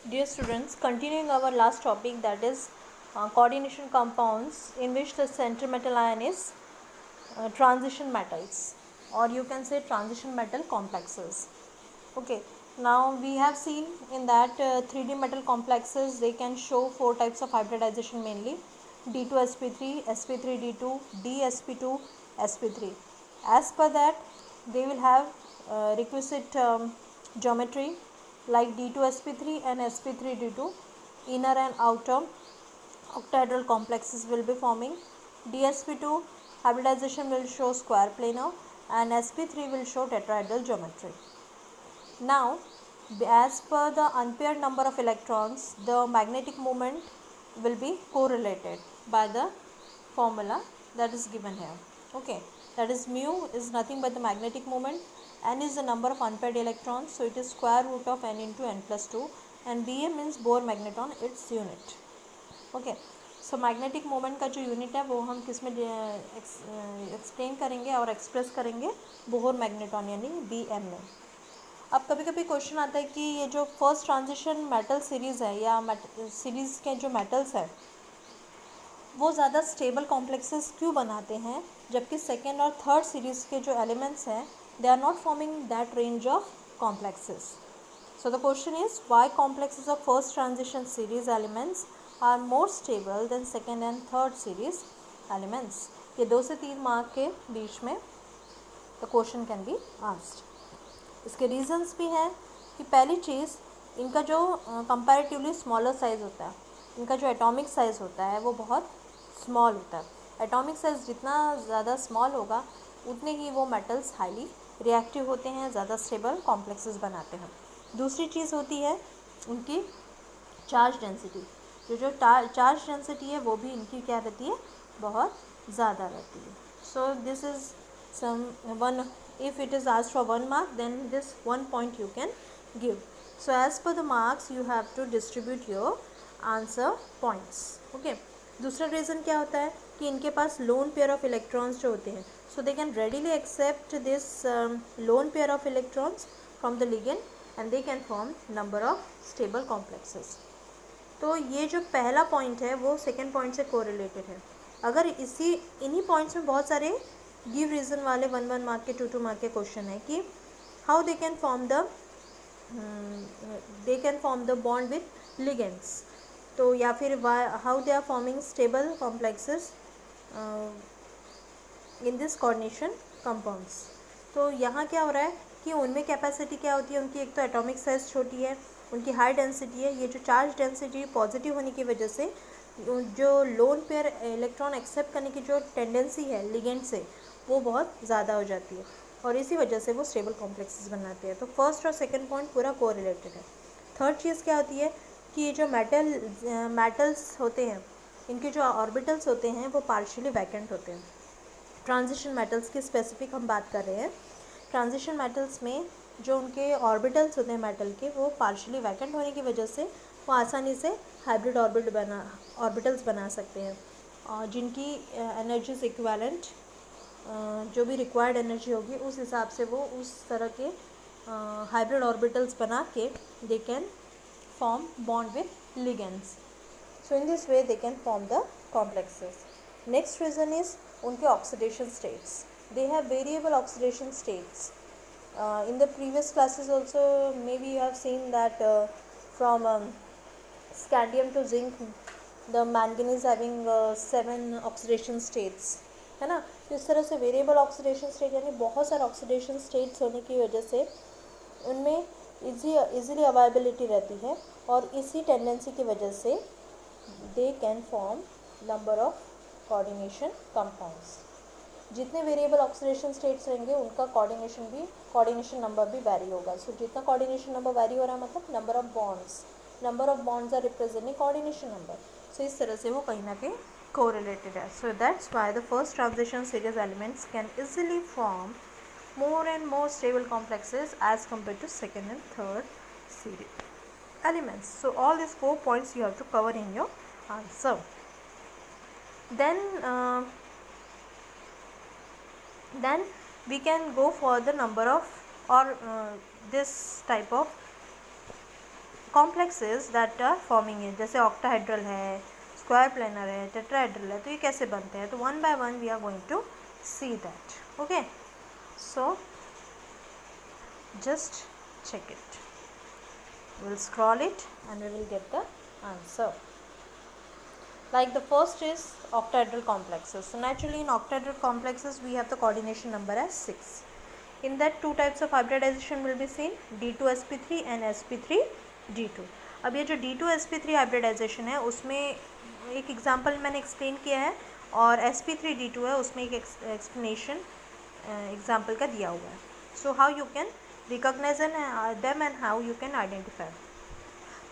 Dear students, continuing our last topic, that is coordination compounds, in which the center metal ion is transition metals, or you can say transition metal complexes. Okay, now we have seen in that 3D metal complexes, they can show 4 types of hybridization mainly: D2sp3, sp3d2, dsp2, sp3. As per that, they will have requisite geometry like D2sp3 and sp3d2. Inner and outer octahedral complexes will be forming. dsp2 hybridization will show square planar, and sp3 will show tetrahedral geometry. Now, as per the unpaired number of electrons, the magnetic moment will be correlated by the formula that is given here. Okay, that is mu is nothing but the magnetic moment, n is the number of unpaired electrons, so it is square root of n into n plus 2, and Bm means Bohr magneton, its unit. Okay, so magnetic moment का जो unit है वो हम किस में explain करेंगे और express करेंगे? बोहर मैग्नेटॉन यानी Bm में. अब कभी कभी क्वेश्चन आता है कि ये जो फर्स्ट ट्रांजिशन मेटल सीरीज़ है या सीरीज़ के जो मेटल्स है वो ज़्यादा स्टेबल कॉम्प्लेक्सेस क्यों बनाते हैं, जबकि सेकेंड और थर्ड सीरीज़ के जो एलिमेंट्स हैं they are not forming that range of complexes. So the question is, why complexes of first transition series elements are more stable than second and third series elements? ये 2 से 3 mark के बीच में the question can be asked. इसके reasons भी हैं कि पहली चीज़, इनका जो कंपैरेटिवली स्मॉलर साइज़ होता है, इनका जो एटॉमिक साइज़ होता है वो बहुत स्मॉल होता है. एटॉमिक साइज़ जितना ज़्यादा स्मॉल होगा उतने ही वो मेटल्स हाईली रिएक्टिव होते हैं, ज़्यादा स्टेबल कॉम्प्लेक्सेस बनाते हैं. दूसरी चीज़ होती है उनकी चार्ज डेंसिटी. जो चार्ज डेंसिटी है वो भी इनकी क्या रहती है, बहुत ज़्यादा रहती है. So this is someone, if it is asked for 1 mark, then this 1 point you can give. So as per the marks you have to distribute your answer points. Okay, दूसरा रीज़न क्या होता है कि इनके पास lone pair of electrons जो होते हैं, so they can readily accept this lone pair of electrons from the ligand and they can form number of stable complexes. तो ये जो पहला पॉइंट है वो सेकेंड पॉइंट से कोरिलेटेड है. अगर इन्हीं पॉइंट्स में बहुत सारे गिव रीज़न वाले 1 मार्क के 2 मार्क के क्वेश्चन है कि how they can form the bond with ligands, तो या फिर how they are forming stable complexes in this coordination compounds. तो यहाँ क्या हो रहा है कि उनमें कैपेसिटी क्या होती है, उनकी एक तो एटॉमिक साइज़ छोटी है, उनकी हाई डेंसिटी है. ये जो चार्ज डेंसिटी पॉजिटिव होने की वजह से जो लोन पेयर इलेक्ट्रॉन एक्सेप्ट करने की जो टेंडेंसी है लिगेंड से वो बहुत ज़्यादा हो जाती है, और इसी वजह से वो स्टेबल कॉम्प्लेक्सेस बनाते हैं. तो फर्स्ट और सेकंड पॉइंट पूरा कोरिलेटेड है. थर्ड चीज़ क्या होती है कि ये जो मेटल्स होते हैं, इनके जो ऑर्बिटल्स होते हैं वो पार्शियली वैकेंट होते हैं. ट्रांजिशन मेटल्स की स्पेसिफिक हम बात कर रहे हैं. ट्रांजिशन मेटल्स में जो उनके ऑर्बिटल्स होते हैं मेटल के, वो पार्शियली वैकेंट होने की वजह से वो आसानी से हाइब्रिड ऑर्बिटल्स बना सकते हैं, और जिनकी एनर्जीज इक्विवेलेंट, जो भी रिक्वायर्ड एनर्जी होगी उस हिसाब से वो उस तरह के हाइब्रिड ऑर्बिटल्स बना के they can form bond with ligands. So in this way they can form the complexes. Next reason is उनके oxidation states. They have variable oxidation states. In the previous classes also maybe you have seen that from scandium to zinc the manganese having 7 oxidation states, है ना. तो इस तरह से variable oxidation state यानी बहुत सारे ऑक्सीडेशन स्टेट्स होने की वजह से उनमें इजीली अवेलेबिलिटी रहती है, और इसी टेंडेंसी की वजह से दे can form number of coordination compounds. जितने वेरिएबल ऑक्सीडेशन स्टेट्स रहेंगे उनका कोऑर्डिनेशन नंबर भी वैरी होगा. सो जितना कोऑर्डिनेशन नंबर वैरी हो रहा है मतलब number of bonds are representing coordination number. So इस तरह से वो कहीं ना कहीं कोरिलेटेड है. So that's why the first transition series elements can easily form more and more stable complexes as compared to second and third series elements. So all these 4 points you have to cover in your answer. Then we can go for the number of or this type of complexes that are forming it, जैसे octahedral है, square planar है, tetrahedral है, तो ये कैसे बनते हैं, तो one by one we are going to see that. Okay, so just check it. We'll scroll it and we will get the answer. Like the first is octahedral complexes. So naturally in octahedral complexes we have the coordination number as 6. In that two types of hybridization will be seen, D2sp3 and sp3d2. अब ये जो D2sp3 hybridization है उसमें एक example मैंने explain किया है, और sp3d2 है उसमें एक एक्सप्लेनेशन एग्जाम्पल का दिया हुआ है. So how you can recognise them and how you can identify.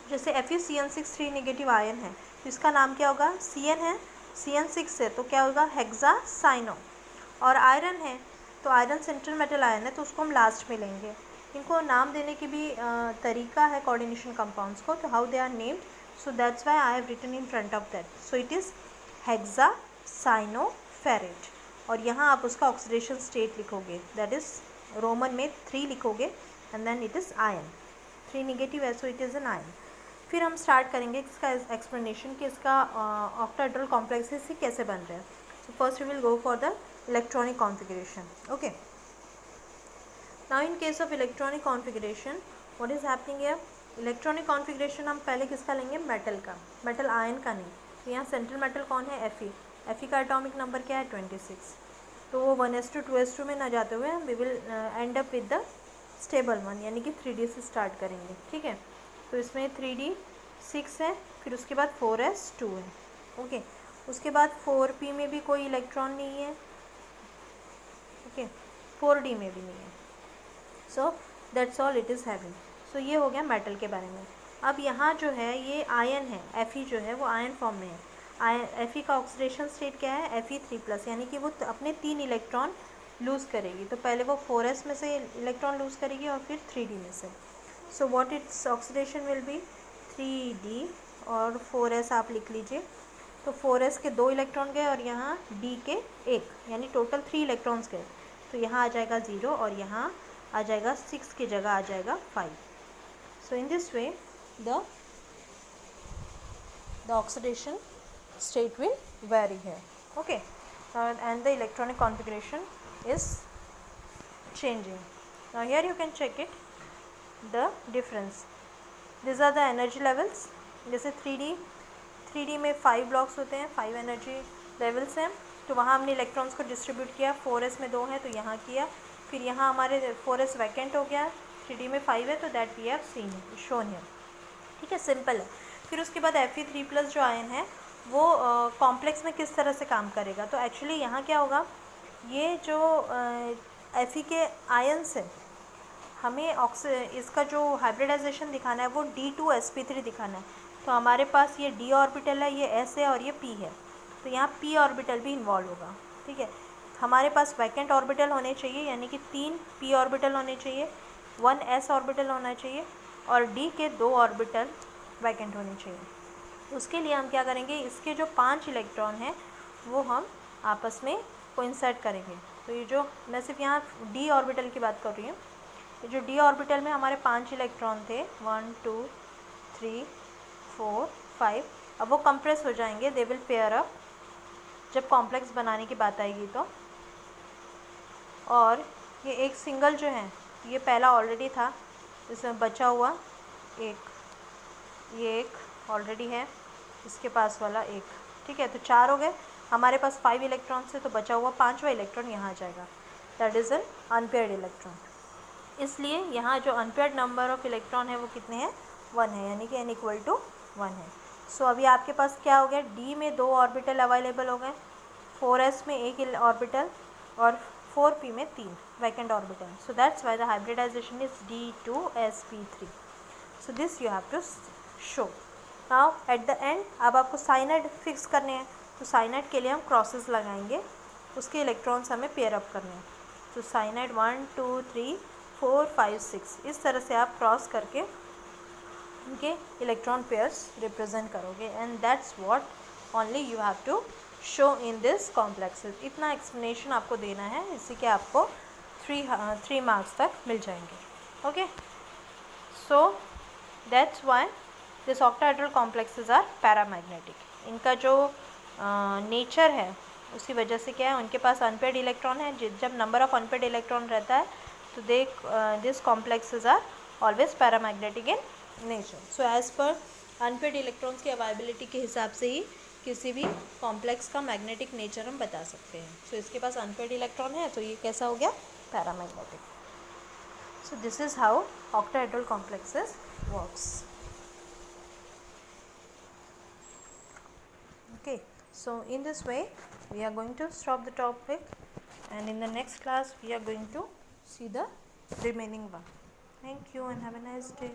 जैसे FeCN6 3 नेगेटिव आयन है तो इसका नाम क्या होगा, Cn है, Cn6 है तो क्या होगा, हेक्सासाइनो. और आयरन है तो आयरन सेंट्रल मेटल आयन है तो उसको हम लास्ट में लेंगे. इनको नाम देने की भी तरीका है कोऑर्डिनेशन कंपाउंड्स को, तो how they are named, so that's why I have written in front of that. So it is hexacyanoferrate, और यहाँ आप उसका ऑक्सीडेशन स्टेट लिखोगे, दैट इज़ रोमन में 3 लिखोगे and then it is ion. 3 negative है so it is anion. फिर हम स्टार्ट करेंगे इसका एक्सप्लेनेशन कि इसका ऑक्टाहेड्रल कॉम्प्लेक्सेस से कैसे बन रहे हैं. So first we will go for the electronic configuration. Okay, now in case of electronic configuration what is happening here, electronic configuration हम पहले किसका लेंगे, मेटल का, मेटल आयन का नहीं. तो यहाँ सेंट्रल मेटल कौन है, Fe का एटॉमिक नंबर क्या है, 26. तो वो 1s2 2s2 में ना जाते हुए we will end up with the stable one, यानी कि 3d से स्टार्ट करेंगे. ठीक है, तो इसमें 3d 6 है, फिर उसके बाद 4s2 है. ओके, उसके बाद 4p में भी कोई इलेक्ट्रॉन नहीं है. ओके, 4d में भी नहीं है. So that's all it is having. So ये हो गया मेटल के बारे में. अब यहाँ जो है ये आयन है, Fe जो है वो आयन फॉर्म में है. Fe का ऑक्सीडेशन स्टेट क्या है, Fe3+, यानी कि वो अपने 3 इलेक्ट्रॉन लूज़ करेगी. तो पहले वो 4s में से इलेक्ट्रॉन लूज़ करेगी और फिर 3d में से. So what its oxidation will be 3d और 4s आप लिख लीजिए. तो 4s के 2 इलेक्ट्रॉन गए और यहाँ d के 1, यानी टोटल 3 इलेक्ट्रॉन्स गए. तो यहाँ आ जाएगा 0 और यहाँ आ जाएगा 6 की जगह आ जाएगा 5. So in this way the oxidation state will vary here. Okay, and the electronic configuration is changing. Now here you can check it, the difference. These are the energy levels. जैसे 3D में 5 blocks होते हैं, 5 energy levels हैं. तो वहाँ हमने electrons को distribute किया, 4s में 2 हैं तो यहाँ किया, फिर यहाँ हमारे 4s वैकेंट हो गया, 3D में 5 है तो that we have seen shown here. ठीक है, सिंपल है. फिर उसके बाद Fe3+ जो आयन है वो कॉम्प्लेक्स में किस तरह से काम करेगा. तो एक्चुअली यहाँ क्या होगा, ये जो Fe के आयन्स है, हमें इसका जो हाइब्रिडाइजेशन दिखाना है वो D2sp3 दिखाना है. तो हमारे पास ये d ऑर्बिटल है, ये s है और ये p है. तो यहाँ p ऑर्बिटल भी इन्वॉल्व होगा. ठीक है, हमारे पास वैकेंट ऑर्बिटल होने चाहिए, यानी कि 3 p ऑर्बिटल होने चाहिए, 1 s ऑर्बिटल होना चाहिए और d के 2 ऑर्बिटल वैकेंट होने चाहिए. उसके लिए हम क्या करेंगे, इसके जो 5 इलेक्ट्रॉन हैं वो हम आपस में कोइंसाइड करेंगे. तो ये जो मैं सिर्फ यहाँ d ऑर्बिटल की बात कर रही हूँ, ये जो d ऑर्बिटल में हमारे 5 इलेक्ट्रॉन थे 1 2 3 4 5, अब वो कंप्रेस हो जाएंगे, दे विल पेयर अप जब कॉम्प्लेक्स बनाने की बात आएगी तो. और ये एक सिंगल जो है, ये पहला ऑलरेडी था, इसमें बचा हुआ एक, ये एक ऑलरेडी है, इसके पास वाला एक. ठीक है, तो 4 हो गए. हमारे पास 5 इलेक्ट्रॉन से तो बचा हुआ 5वां इलेक्ट्रॉन यहाँ आ जाएगा, that is an unpaired electron. इसलिए यहाँ जो अनपेयर्ड नंबर ऑफ इलेक्ट्रॉन है वो कितने हैं, 1 है, यानी कि n = 1 है. सो अभी आपके पास क्या हो गया, d में 2 ऑर्बिटल अवेलेबल हो गए, 4s में 1 ऑर्बिटल और 4p में 3 vacant orbital. So that's why the hybridisation is D2sp3. So this you have to show. Now at the end अब आपको साइनाइड फिक्स करने हैं, तो साइनाइड के लिए हम क्रॉसेस लगाएंगे, उसके इलेक्ट्रॉन्स हमें पेयर अप करने हैं. तो साइनाइड 1 2 3 4 5 6 इस तरह से आप क्रॉस करके उनके इलेक्ट्रॉन पेयर्स रिप्रेजेंट करोगे, and that's what only you have to show in this complexes. इतना एक्सप्लेनेशन आपको देना है, इसी के आपको 3 मार्क्स तक मिल जाएंगे. Okay, so that's why this octahedral complexes are paramagnetic. इनका जो नेचर है उसी वजह से क्या है, उनके पास अनपेड इलेक्ट्रॉन है. जब नंबर ऑफ अनपेड इलेक्ट्रॉन रहता है तो this complexes are always paramagnetic in nature. So as पर अनपेड इलेक्ट्रॉन्स की अवेलेबिलिटी के हिसाब से ही किसी भी कॉम्प्लेक्स का मैग्नेटिक नेचर हम बता सकते हैं. सो इसके पास अनपेड इलेक्ट्रॉन है तो ये कैसा हो गया, paramagnetic. So this is how octahedral complexes works. Okay, so in this way we are going to stop the topic, and in the next class we are going to see the remaining one. Thank you and have a nice day.